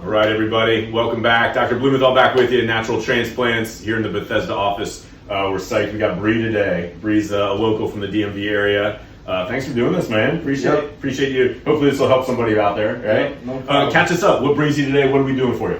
All right, everybody, welcome back. Dr. Blumenthal back with you, Natural Transplants here in the Bethesda office. We're psyched. We got Bree today. Bree's a local from the DMV area. Thanks for doing this, man. Appreciate you. Hopefully this will help somebody out there, right? No problem. Catch us up. What brings you today? What are we doing for you?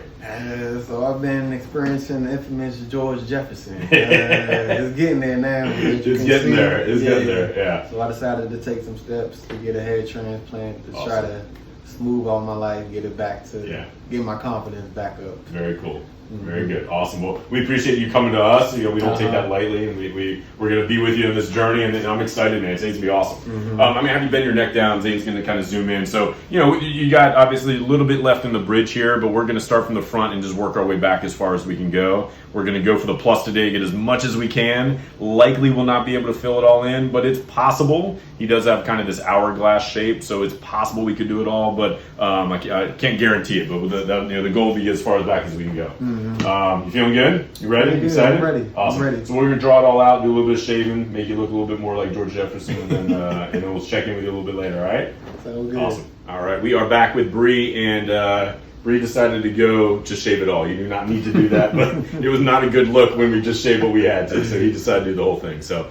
So I've been experiencing the infamous George Jefferson. It's getting there now. It's getting there. It's getting there, yeah. So I decided to take some steps to get a hair transplant to try to smooth all my life, get it back to get my confidence back up. Very cool. Very good. Awesome. Well, we appreciate you coming to us. You know, we don't take that lightly, and we're going to be with you in this journey, and I'm excited, man. It's going to be awesome. I mean, have you bent your neck down? Zane's going to kind of zoom in. So, you know, you got obviously a little bit left in the bridge here, but we're going to start from the front and just work our way back as far as we can go. We're going to go for the plus today, get as much as we can. Likely we'll not be able to fill it all in, but it's possible. He does have kind of this hourglass shape, so it's possible we could do it all, but I can't guarantee it. But the goal will be as far as back as we can go. You feeling good? You ready? Good. Excited? I'm ready. Awesome. I'm ready. So we're gonna draw it all out, do a little bit of shaving, make you look a little bit more like George Jefferson, and then we'll check in with you a little bit later. All right? Sounds good. Awesome. All right, we are back with Bree, and Bree decided to go just shave it all. You do not need to do that, but it was not a good look when we just shaved what we had to, so he decided to do the whole thing. So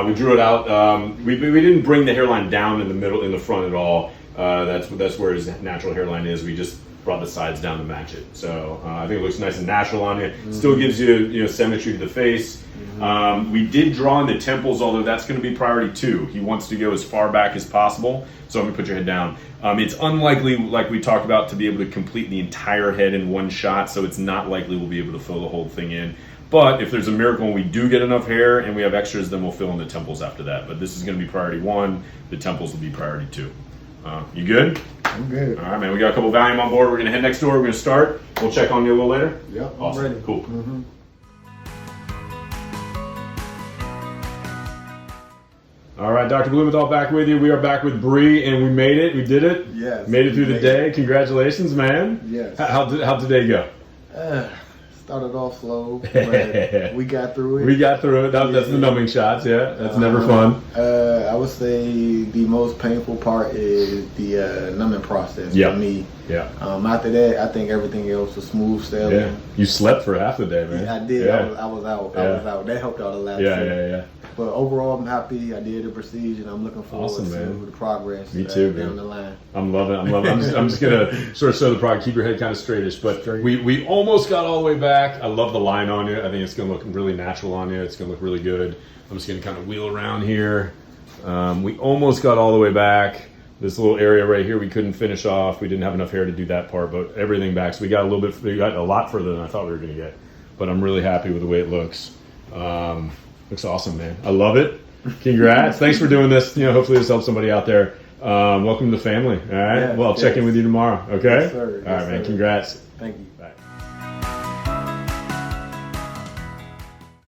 we drew it out. We didn't bring the hairline down in the middle, in the front at all. That's where his natural hairline is. We just brought the sides down to match it. So I think it looks nice and natural on you. Still gives you symmetry to the face. We did draw in the temples, although that's going to be priority 2. He wants to go as far back as possible. So I'm going to put your head down. It's unlikely, like we talked about, to be able to complete the entire head in one shot. So it's not likely we'll be able to fill the whole thing in. But if there's a miracle and we do get enough hair and we have extras, then we'll fill in the temples after that. But this is going to be priority 1. The temples will be priority 2. You good? I'm good. All right, man. We got a couple of Valium on board. We're going to head next door. We're going to start. We'll check on you a little later. Yep, awesome. I'm ready. Cool. All right, Dr. Blumenthal back with you. We are back with Bree, and we made it. We did it. Yes. Made it through the day. Congratulations, man. Yes. How'd today go? Started off slow, but we got through it. We got through it. That's the numbing shots, yeah. That's never fun. I would say the most painful part is the numbing process for me. Yeah. After that, I think everything else was smooth sailing. Yeah. You slept for half the day, man. Yeah, I did. Yeah. I was out. I was out. That helped out a lot. Yeah. But overall, I'm happy. I did the procedure, and I'm looking forward to the progress. Me too, down man. the line. I'm loving it. I'm just gonna sort of show the progress. Keep your head kind of straightish. But we almost got all the way back. I love the line on you. I think it's gonna look really natural on you. It's gonna look really good. I'm just gonna kind of wheel around here. We almost got all the way back. This little area right here we couldn't finish off. We didn't have enough hair to do that part, but everything back. So we got a lot further than I thought we were gonna get. But I'm really happy with the way it looks. Looks awesome, man. I love it. Congrats. Thanks for doing this. Hopefully this helps somebody out there. Welcome to the family. All right. Well, I'll check in with you tomorrow. Okay. Yes, sir. All right, man. Congrats. Thank you. Bye.